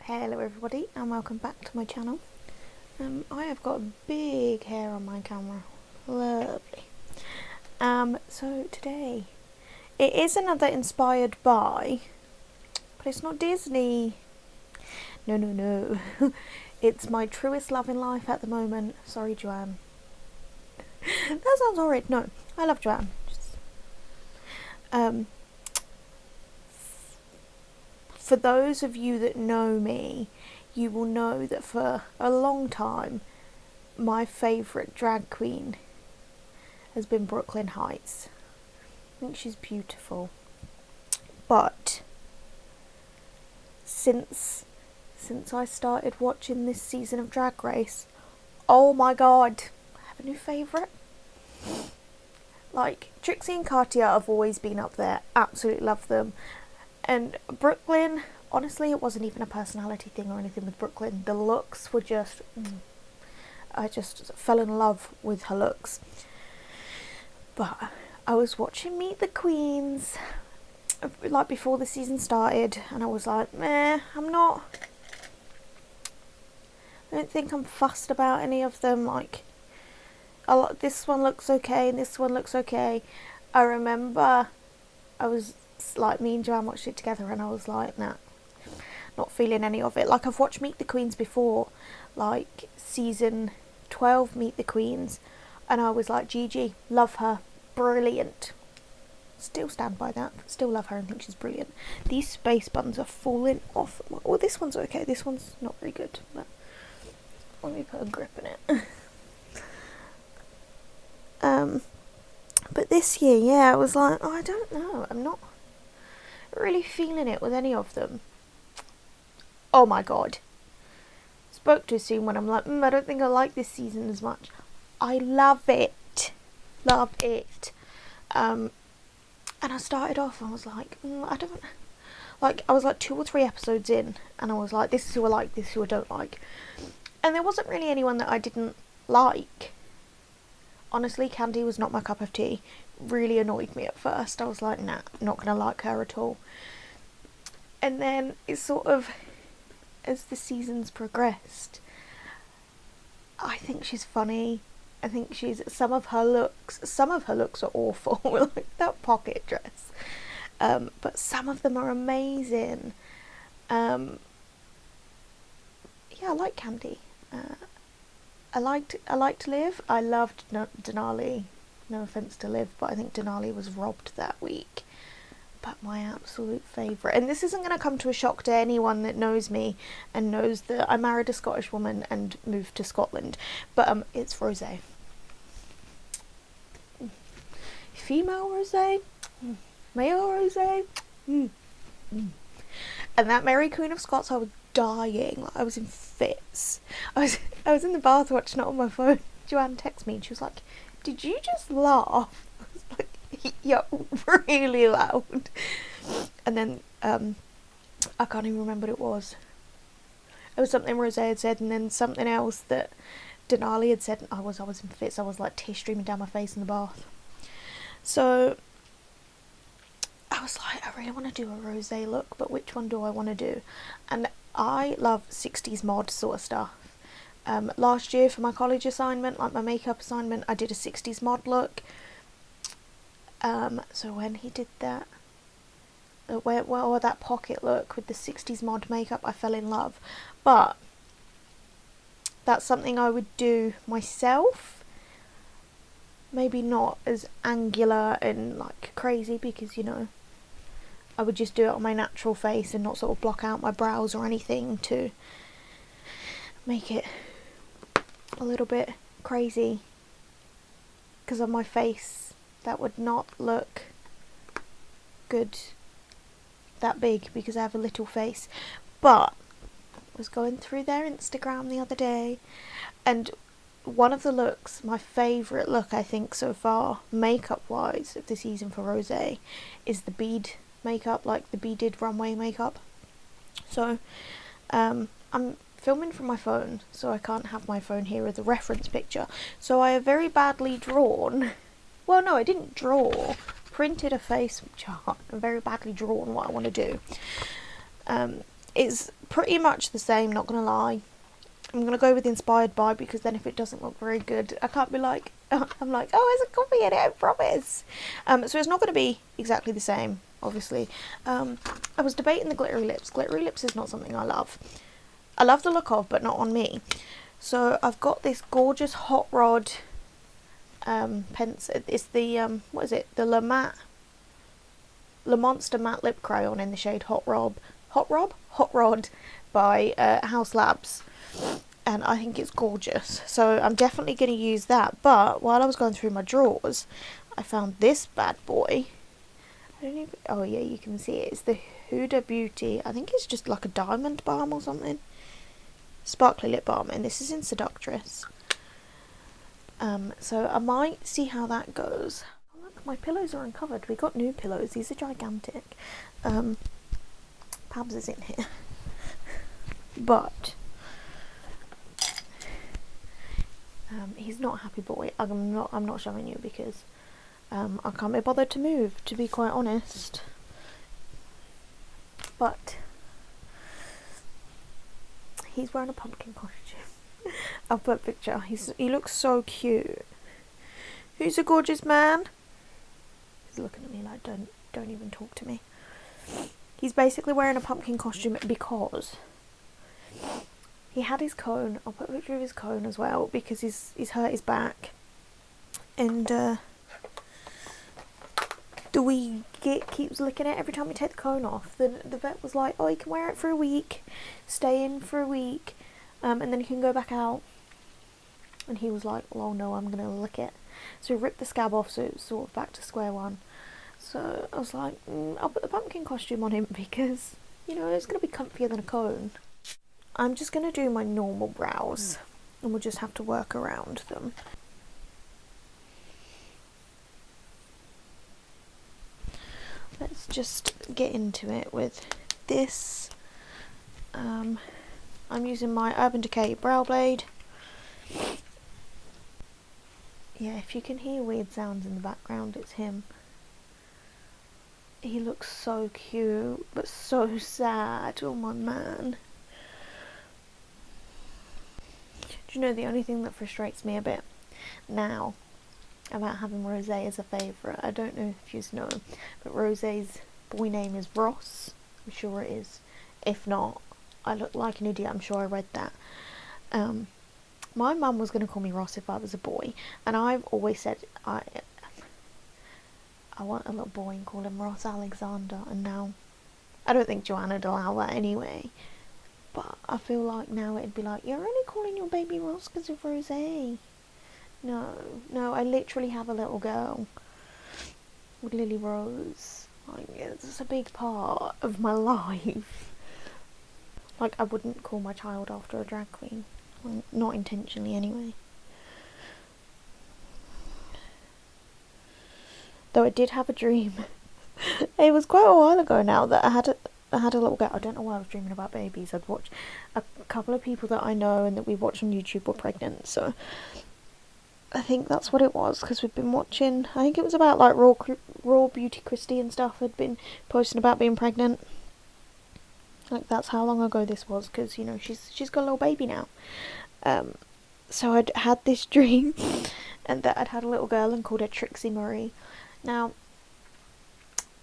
Hello everybody and welcome back to my channel. I have got a big hair on my camera. Lovely. So today it is another inspired by, but it's not Disney. No. It's my truest love in life at the moment. Sorry, Joanne. That sounds horrid. No, I love Joanne. For those of you that know me, you will know that for a long time, my favourite drag queen has been Brooklyn Heights. I think she's beautiful. But since I started watching this season of Drag Race, oh my god, I have a new favourite. Like, Trixie and Katya have always been up there. Absolutely love them. And Brooklyn, honestly, it wasn't even a personality thing or anything with Brooklyn. The looks were just... I just fell in love with her looks. But I was watching Meet the Queens, like, before the season started, and I was like, meh, I don't think I'm fussed about any of them. Like, this one looks okay, and this one looks okay. I remember I was... like, me and Joanne watched it together and I was like, nah, not feeling any of it. Like, I've watched Meet the Queens before, like season 12 Meet the Queens, and I was like, Gigi, love her, brilliant. Still stand by that, still love her and think she's brilliant. These space buns are falling off. Oh, this one's okay, this one's not very good, but let me put a grip in it. But this year, yeah, I was like, oh, I don't know, I'm not really feeling it with any of them. Oh my god, spoke too soon when I'm like, I don't think I like this season as much. I love it, and I started off and I was like, I don't like, I was like 2 or 3 episodes in and I was like, this is who I like, this is who I don't like, and there wasn't really anyone that I didn't like. Honestly, Candy was not my cup of tea. Really annoyed me at first. I was like, nah, not gonna like her at all. And then it sort of, as the seasons progressed, I think she's funny. I think she's, some of her looks are awful, like that pocket dress. But some of them are amazing. Yeah, I like Candy. I liked Liv. I loved Denali. No offence to Liv, but I think Denali was robbed that week. But my absolute favourite, and this isn't going to come to a shock to anyone that knows me and knows that I married a Scottish woman and moved to Scotland, but it's Rosé. Female Rosé, male Rosé, and that Mary Queen of Scots, I was dying. Like, I was in fits. I was in the bath watching it on my phone. Joanne texted me and she was like, did you just laugh? I was like, yeah, really loud. And then I can't even remember what it was. It was something Rosé had said, and then something else that Denali had said. I was in fits. I was like tears streaming down my face in the bath. So I was like, I really want to do a Rosé look, but which one do I want to do? And I love 60s mod sort of stuff. Last year for my college assignment, like my makeup assignment, I did a 60s mod look. So when he did that, that pocket look with the 60s mod makeup, I fell in love. But that's something I would do myself. Maybe not as angular and like crazy, because, you know, I would just do it on my natural face and not sort of block out my brows or anything to make it a little bit crazy, because on my face that would not look good that big, because I have a little face. But I was going through their Instagram the other day, and one of the looks, my favourite look I think so far, makeup wise, of the season for Rosé, is the bead makeup, like the beaded runway makeup. So I'm filming from my phone, so I can't have my phone here as a reference picture, so I have very badly drawn, well no, I didn't draw, printed a face chart and very badly drawn what I want to do. It's pretty much the same, not gonna lie. I'm gonna go with Inspired by, because then if it doesn't look very good, I can't be like, I'm like, oh, there's a copy in it, I promise. So it's not gonna be exactly the same, obviously. I was debating the glittery lips. Glittery lips is not something I love. I love the look of, but not on me. So I've got this gorgeous Hot Rod pencil. It's the what is it? The Le Monster matte lip crayon in the shade Hot Rod by Haus Labs, and I think it's gorgeous. So I'm definitely going to use that. But while I was going through my drawers, I found this bad boy. I don't even. Oh yeah, you can see it. It's the Huda Beauty. I think it's just like a diamond balm or something. Sparkly lip balm, and this is in Seductress. So I might see how that goes. Oh, look, my pillows are uncovered. We got new pillows. These are gigantic. Pabs is in here, but he's not a happy boy. I'm not showing you because I can't be bothered to move, to be quite honest. But he's wearing a pumpkin costume. I'll put a picture. He looks so cute. Who's a gorgeous man? He's looking at me like, don't even talk to me. He's basically wearing a pumpkin costume because he had his cone. I'll put a picture of his cone as well, because he's hurt his back. And the wee git keeps licking it every time we take the cone off. The vet was like, oh, you can wear it for a week, stay in for a week, and then you can go back out. And he was like, oh no, I'm going to lick it. So he ripped the scab off, so it was sort of back to square one. So I was like, I'll put the pumpkin costume on him because, you know, it's going to be comfier than a cone. I'm just going to do my normal brows, and we'll just have to work around them. Let's just get into it with this. I'm using my Urban Decay brow blade. Yeah, if you can hear weird sounds in the background, it's him. He looks so cute, but so sad. Oh my man. Do you know, the only thing that frustrates me a bit now about having Rosé as a favourite, I don't know if you know, but Rosé's boy name is Ross. I'm sure it is. If not, I look like an idiot. I'm sure I read that. My mum was going to call me Ross if I was a boy, and I've always said I want a little boy and call him Ross Alexander, and now I don't think Joanna'd allow that anyway, but I feel like now it'd be like, you're only calling your baby Ross because of Rosé. No, I literally have a little girl with Lily Rose. Like, it's a big part of my life. Like, I wouldn't call my child after a drag queen. Well, not intentionally anyway. Though I did have a dream. It was quite a while ago now that I had a little girl. I don't know why I was dreaming about babies. I'd watched a couple of people that I know and that we watch on YouTube were pregnant, so I think that's what it was, because we'd been watching, I think it was about like Raw Beauty Christie and stuff had been posting about being pregnant. Like, that's how long ago this was, because, you know, she's got a little baby now. So I'd had this dream, and that I'd had a little girl and called her Trixie Marie. Now,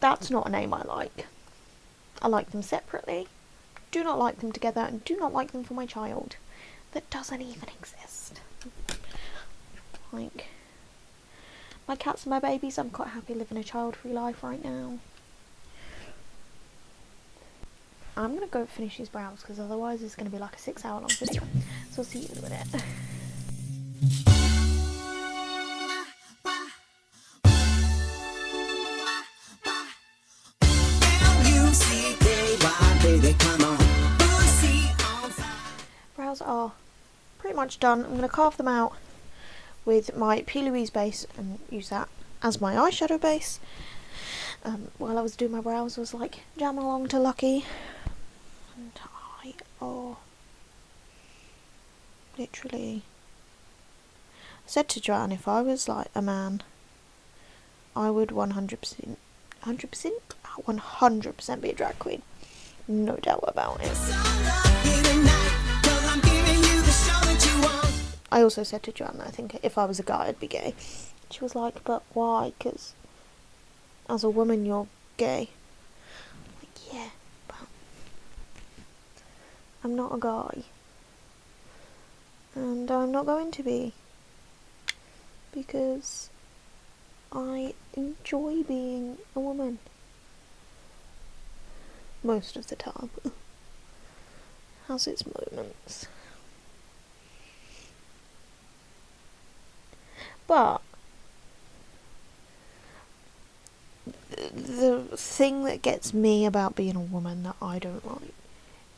that's not a name I like. I like them separately, do not like them together, and do not like them for my child. That doesn't even exist. Like, my cats and my babies, I'm quite happy living a child-free life right now. I'm going to go finish these brows, because otherwise it's going to be like a 6-hour long video. So I'll see you in a minute. Brows are pretty much done. I'm going to carve them out with my P. Louise base and use that as my eyeshadow base. While I was doing my brows, I was like jamming along to Lucky. And literally said to Joanne, if I was like a man, I would 100% be a drag queen. no doubt about it. I also said to Joanna, I think if I was a guy I'd be gay. She was like, but why? Because as a woman you're gay. Like, yeah, but I'm not a guy. And I'm not going to be. Because I enjoy being a woman. Most of the time. Has its moments. But the thing that gets me about being a woman that I don't like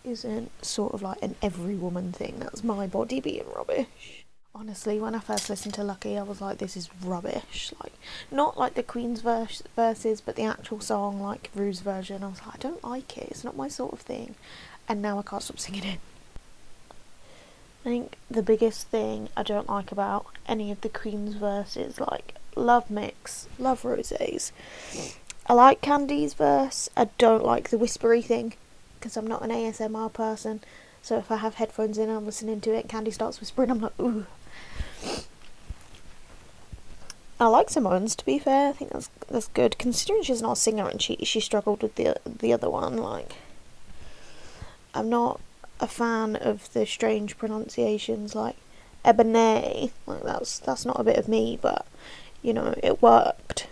isn't sort of like an every woman thing. That's my body being rubbish. Honestly, when I first listened to Lucky, I was like, this is rubbish. Like, not like the Queen's verses, but the actual song, like Rue's version. I was like, I don't like it. It's not my sort of thing. And now I can't stop singing it. I think the biggest thing I don't like about any of the Queen's verses, like, love Mix, love Rosé's. I like Candy's verse. I don't like the whispery thing, because I'm not an ASMR person. So if I have headphones in and I'm listening to it, Candy starts whispering, I'm like, ooh. I like Simone's, to be fair. I think that's good, considering she's not a singer and she struggled with the other one. Like, I'm not a fan of the strange pronunciations, like Ebony. Like, that's not a bit of me, but you know, it worked.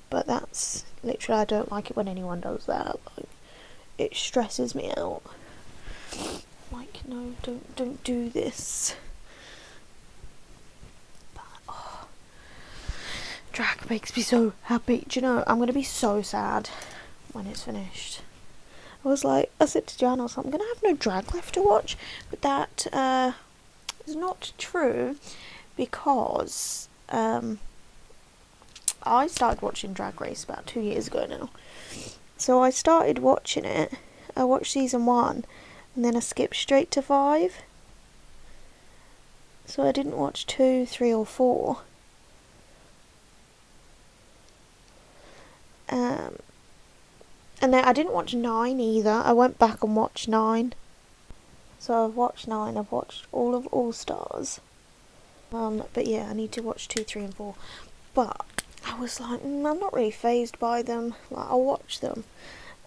But that's literally, I don't like it when anyone does that. Like, it stresses me out. Like, no, don't do this. But, oh, drag makes me so happy. Do you know, I'm gonna be so sad when it's finished. I said to Jan, I was like, I'm gonna have no drag left to watch, but that is not true, because I started watching Drag Race about 2 years ago now. So I started watching it. I watched season 1, and then I skipped straight to 5. So I didn't watch 2, 3 or 4. And then I didn't watch 9 either. I went back and watched 9. So I've watched 9. I've watched all of All Stars. But yeah, I need to watch 2, 3 and 4. But I was like, I'm not really fazed by them. Like, I'll watch them.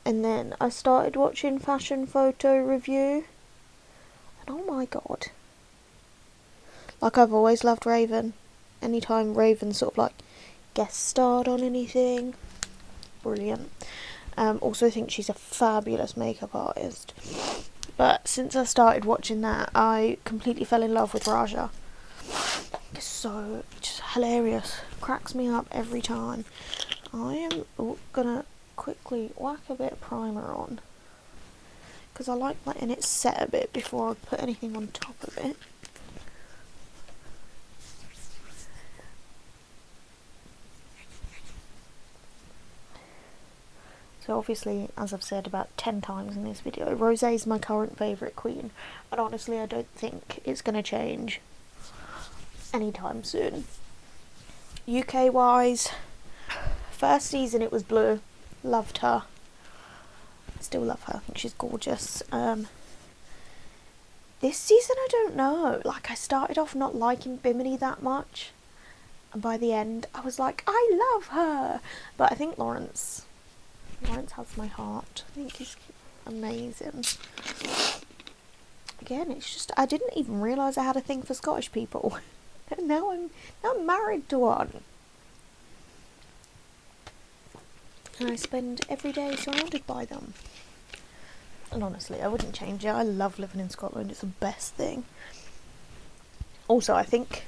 And then I started watching Fashion Photo Review. And oh my god. Like, I've always loved Raven. Anytime Raven sort of like guest starred on anything. Brilliant. Also think she's a fabulous makeup artist. But since I started watching that, I completely fell in love with Raja. It's so just hilarious. Cracks me up every time. I am gonna quickly whack a bit of primer on, because I like letting it set a bit before I put anything on top of it. So obviously, as I've said about 10 times in this video, Rosé is my current favourite queen, and honestly I don't think it's going to change anytime soon. UK wise, first season it was Blue, loved her, still love her, I think she's gorgeous. This season I don't know, like I started off not liking Bimini that much, and by the end I was like, I love her, but I think Lawrence has my heart. I think he's amazing. Again, it's just, I didn't even realise I had a thing for Scottish people. And now I'm married to one. And I spend every day surrounded by them. And honestly, I wouldn't change it. I love living in Scotland. It's the best thing. Also, I think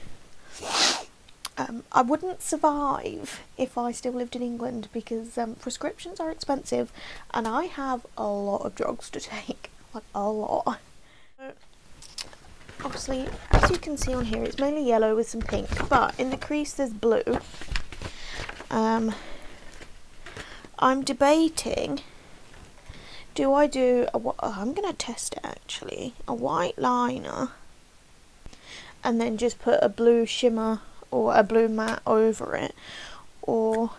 I wouldn't survive if I still lived in England, because prescriptions are expensive and I have a lot of drugs to take, like a lot. Obviously, as you can see on here, it's mainly yellow with some pink, but in the crease there's blue. I'm debating, do I do I'm going to test it actually, a white liner and then just put a blue shimmer or a blue matte over it, or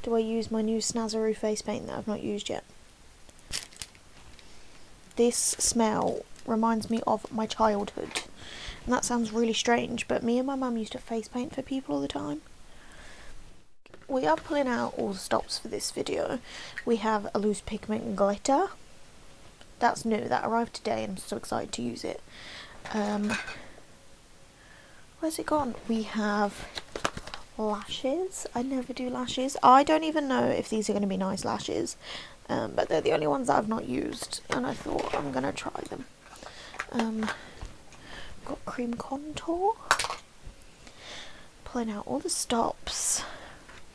do I use my new Snazaroo face paint that I've not used yet? this smell reminds me of my childhood. And that sounds really strange, but me and my mum used to face paint for people all the time. We are pulling out all the stops for this video. We have a loose pigment glitter. That's new, that arrived today and I'm so excited to use it. Where's it gone? We have lashes. I never do lashes. I don't even know if these are going to be nice lashes, but they're the only ones that I've not used, and I thought I'm going to try them. Got cream contour. Pulling out all the stops.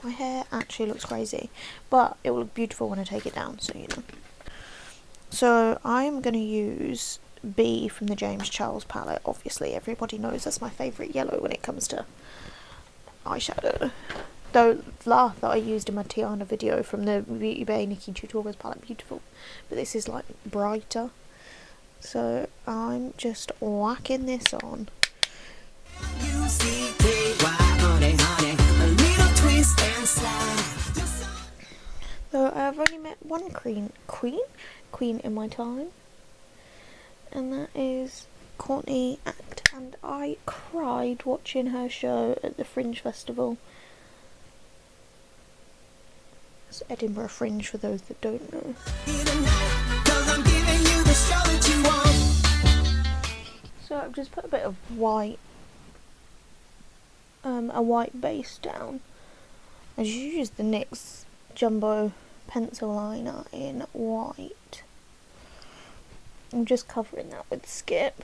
My hair actually looks crazy, but it will look beautiful when I take it down, so you know. So I'm going to use B from the James Charles palette. Obviously everybody knows that's my favourite yellow when it comes to eyeshadow. Though laugh that I used in my Tiana video from the Beauty Bay Nikki Tutorials palette, beautiful. But this is like brighter. So I'm just whacking this on. So I've only met one queen in my time, and that is Courtney Act, and I cried watching her show at the Fringe Festival. It's Edinburgh Fringe for those that don't know. So I've just put a bit of white, a white base down. I just use the NYX Jumbo pencil liner in white. I'm just covering that with Skip,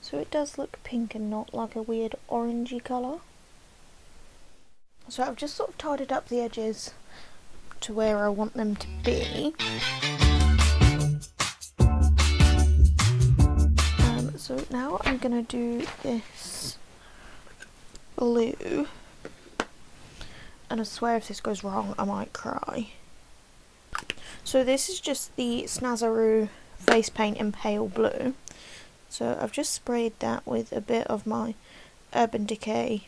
so it does look pink and not like a weird orangey colour. So I've just sort of tidied up the edges to where I want them to be. So now I'm going to do this blue, and I swear if this goes wrong I might cry. So this is just the Snazaroo face paint in pale blue. So I've just sprayed that with a bit of my Urban Decay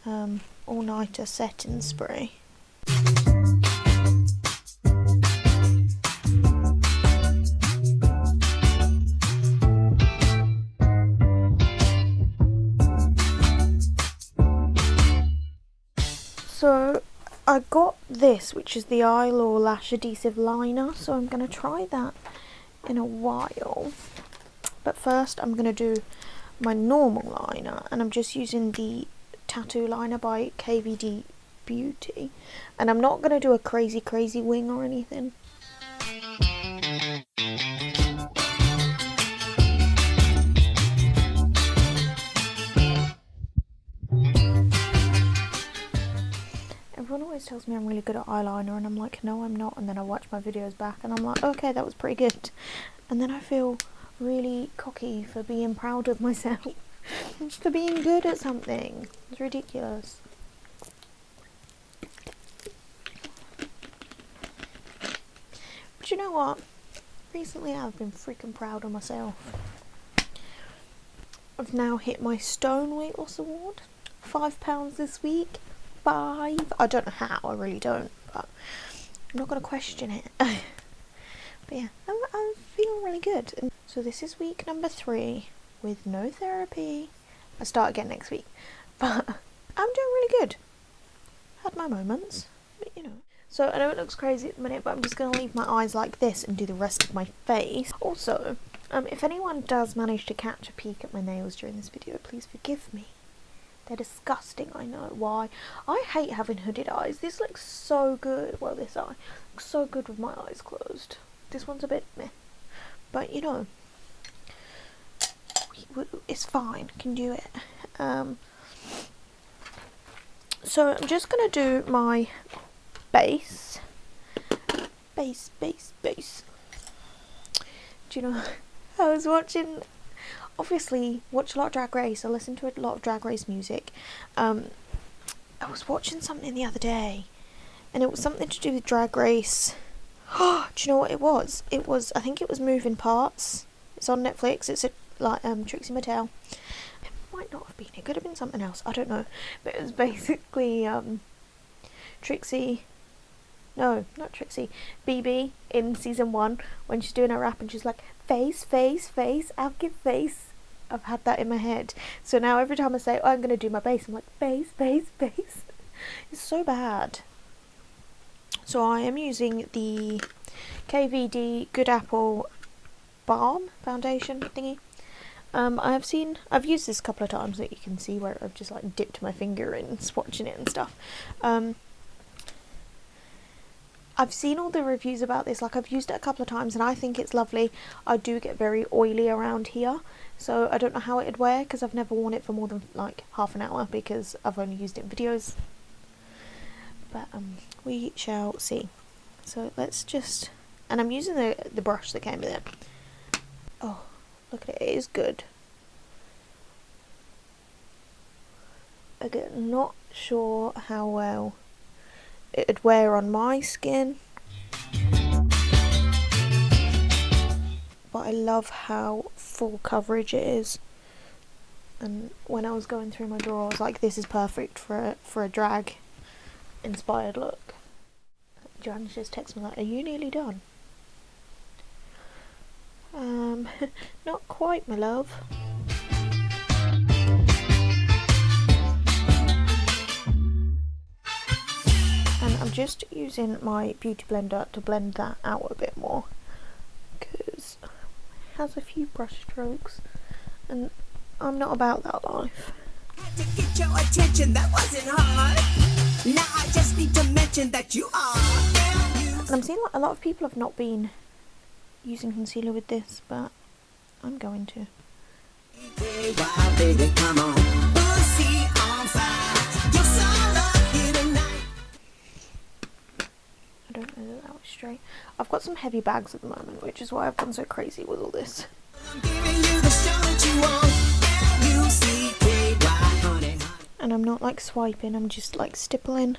all-nighter setting spray. So I got this, which is the Eyelure lash adhesive liner, so I'm going to try that in a while. But first I'm going to do my normal liner, and I'm just using the tattoo liner by KVD Beauty, and I'm not going to do a crazy wing or anything. Everyone always tells me I'm really good at eyeliner, and I'm like, no I'm not, and then I watch my videos back and I'm like, okay, that was pretty good, and then I feel really cocky for being proud of myself for being good at something. It's ridiculous. But you know what? Recently I've been freaking proud of myself. I've now hit my stone weight loss award. £5 this week. 5. I don't know how, I really don't, but I'm not going to question it. But yeah, I'm feeling really good. And so this is week number 3 with no therapy. I start again next week, but I'm doing really good. Had my moments, but you know. So I know it looks crazy at the minute, but I'm just going to leave my eyes like this and do the rest of my face. Also, if anyone does manage to catch a peek at my nails during this video, please forgive me. They're disgusting, I know. Why? I hate having hooded eyes. This looks so good. Well, this eye looks so good with my eyes closed. This one's a bit meh. But, you know, it's fine. Can do it. So, I'm just going to do my base. Base. Do you know, I was watching... Obviously, watch a lot of Drag Race. I listen to a lot of Drag Race music. I was watching something the other day, and it was something to do with Drag Race. Do you know what it was? It was, I think it was Moving Parts. It's on Netflix. It's like Trixie Mattel. It might not have been. It could have been something else. I don't know. But it was basically no, not Trixie, BB in season 1 when she's doing her rap and she's like, face, face, face, I'll give face. I've had that in my head. So now every time I say, oh, I'm going to do my bass, I'm like, face, face, face. It's so bad. So I am using the KVD Good Apple Balm Foundation thingy. I've used this a couple of times, that you can see where I've just like dipped my finger in, swatching it and stuff. I've seen all the reviews about this, like I've used it a couple of times and I think it's lovely. I do get very oily around here, so I don't know how it'd wear because I've never worn it for more than like half an hour because I've only used it in videos. But we shall see. So let's just, and I'm using the brush that came with it. Oh, look at it, it is good. Again, not sure how well it'd wear on my skin, but I love how full coverage it is. And when I was going through my drawer, I was like, this is perfect for a drag inspired look. Jan just texted me like, are you nearly done? Not quite, my love. And I'm just using my beauty blender to blend that out a bit more because it has a few brush strokes and I'm not about that life. To get your attention, that wasn't hard. Now I just need to mention that you are. And I'm seeing like a lot of people have not been using concealer with this, but I'm going to. I don't know that was straight. I've got some heavy bags at the moment, which is why I've gone so crazy with all this. And I'm not like swiping, I'm just like stippling.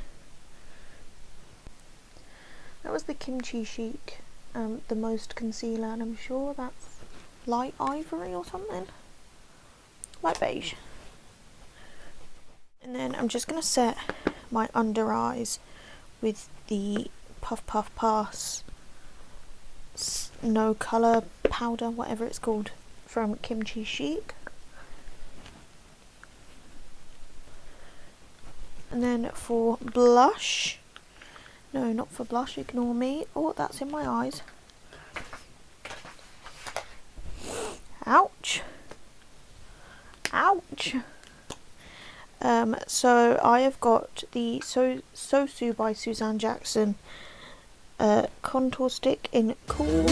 That was the Kimchi Chic, the Most concealer, and I'm sure that's light ivory or something. Light beige. And then I'm just going to set my under eyes with the Puff Puff Pass No Colour Powder, whatever it's called, from Kimchi Chic. And then for blush, no, not for blush, ignore me. Oh, that's in my eyes. Ouch. Ouch. So I have got the Sosu by Suzanne Jackson contour stick in Cool.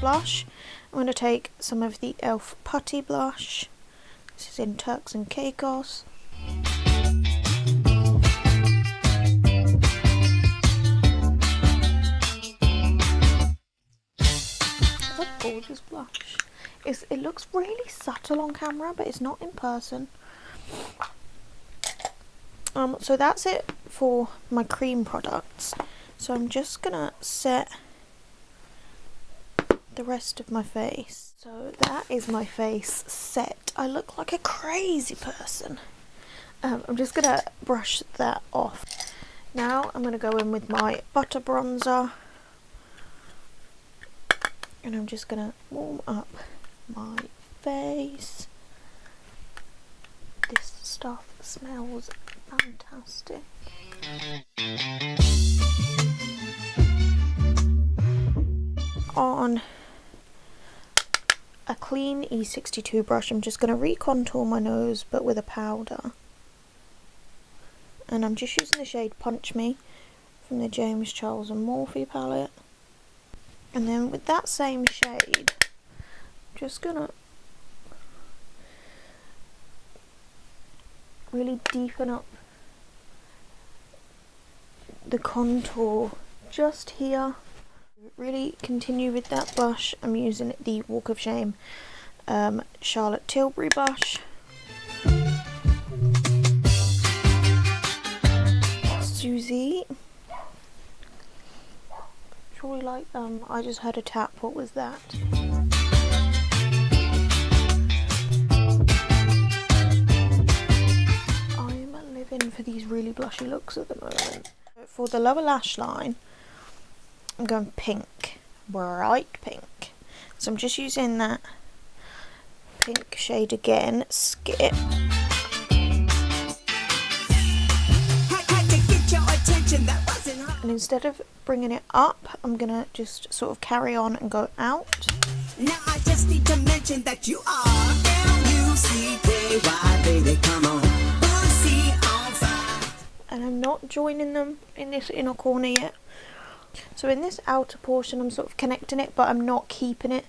Blush, I'm going to take some of the E.L.F. putty blush. This is in Turks and Caicos. It's a gorgeous blush. It looks really subtle on camera, but it's not in person. So that's it for my cream products. So I'm just gonna set the rest of my face. So that is my face set. I look like a crazy person. I'm just gonna brush that off. Now I'm gonna go in with my butter bronzer, and I'm just gonna warm up my face. This stuff smells fantastic. On a clean E62 brush, I'm just going to recontour my nose, but with a powder. And I'm just using the shade Punch Me from the James Charles and Morphe palette. And then with that same shade, I'm just going to really deepen up the contour just here. Really continue with that blush. I'm using the Walk of Shame Charlotte Tilbury blush. Susie. Surely like them. I just heard a tap. What was that? I'm living for these really blushy looks at the moment. For the lower lash line, I'm going pink, bright pink. So I'm just using that pink shade again, Skip. And instead of bringing it up, I'm gonna just sort of carry on and go out. Now I just need to mention that you are L-U-C-K-Y, baby, come on, pussy on fire. And I'm not joining them in this inner corner yet. So in this outer portion, I'm sort of connecting it, but I'm not keeping it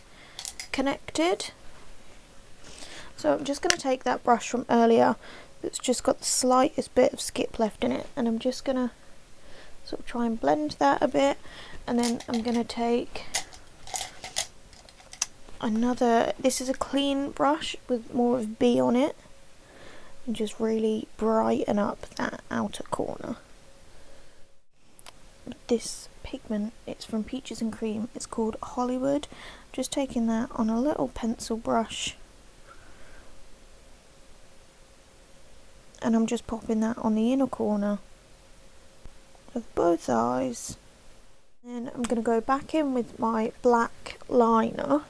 connected. So I'm just gonna take that brush from earlier that's just got the slightest bit of Skip left in it, and I'm just gonna sort of try and blend that a bit, and then I'm gonna take another, this is a clean brush with more of B on it, and just really brighten up that outer corner. This pigment, it's from Peaches and Cream, it's called Hollywood. Just taking that on a little pencil brush, and I'm just popping that on the inner corner of both eyes. Then I'm going to go back in with my black liner.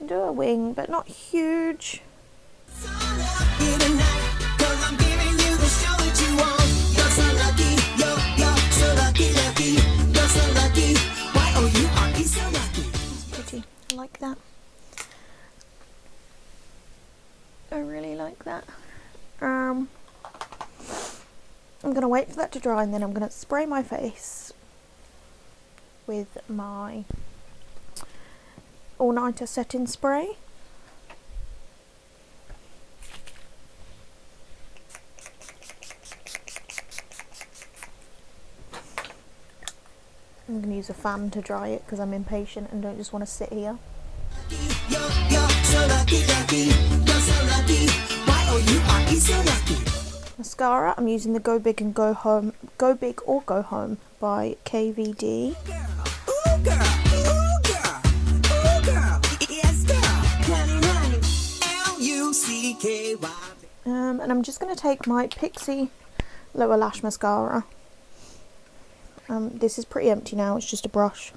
Do a wing, but not huge. Pretty. I like that. I really like that. I'm gonna wait for that to dry, and then I'm gonna spray my face with my all-nighter setting spray. I'm going to use a fan to dry it because I'm impatient and don't just want to sit here. Mascara, I'm using the Go Big and Go Home, Go Big or Go Home by KVD. And I'm just going to take my Pixie lower lash mascara. This is pretty empty now, it's just a brush,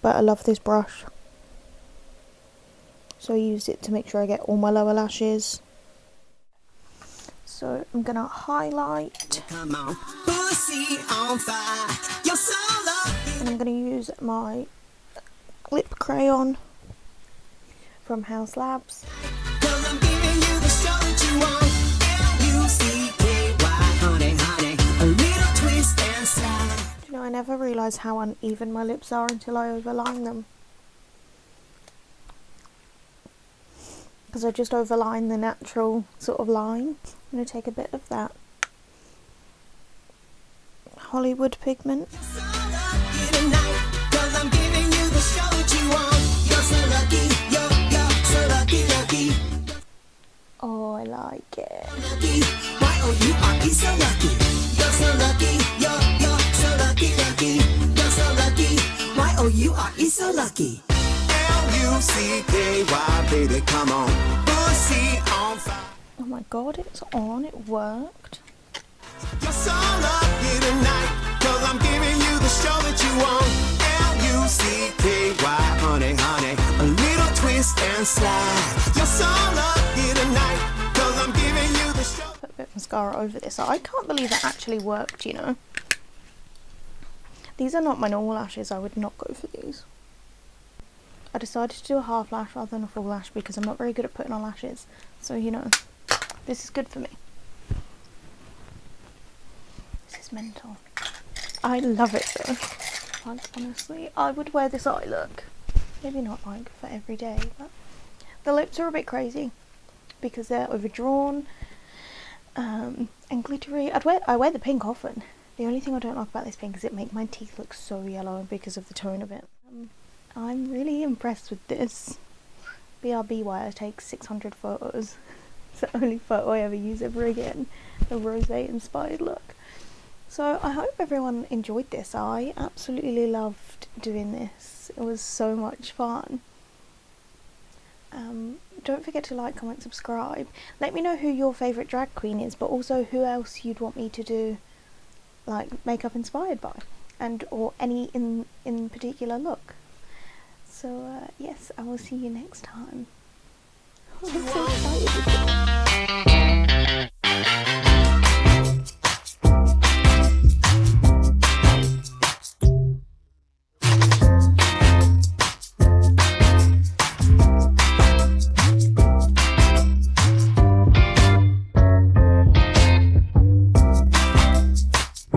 but I love this brush, so I use it to make sure I get all my lower lashes. So I'm going to highlight, and I'm going to use my lip crayon from Haus Labs. You know, I never realised how uneven my lips are until I overline them. Because I just overline the natural sort of line. I'm going to take a bit of that Hollywood pigment. Oh, I like it. Why, oh, you are so lucky. You're so lucky. You're so lucky, lucky. You're so lucky. Why, oh, you are so lucky. L-U-C-K-Y, baby, come on. Pussy on fire. Oh my god, it's on. It worked. You're so lucky tonight, 'cause I'm giving you the show that you want. L-U-C-K-Y, honey, honey. A little twist and slide. You're so lucky tonight, 'cause I'm giving you the show. Put a bit of mascara over this. I can't believe that actually worked, you know. These are not my normal lashes. I would not go for these. I decided to do a half lash rather than a full lash because I'm not very good at putting on lashes. So, you know, this is good for me. This is mental. I love it though. Like, honestly, I would wear this eye look. Maybe not like for every day, but the lips are a bit crazy because they're overdrawn and glittery. I wear the pink often. The only thing I don't like about this pink is it makes my teeth look so yellow because of the tone of it. I'm really impressed with this. BRB wire takes 600 photos. It's the only photo I ever use ever again. The Rosé inspired look. So I hope everyone enjoyed this. I absolutely loved doing this. It was so much fun. Don't forget to like, comment, subscribe. Let me know who your favourite drag queen is, but also who else you'd want me to do like makeup inspired by, and or any in particular look. So yes, I will see you next time. I'm so excited.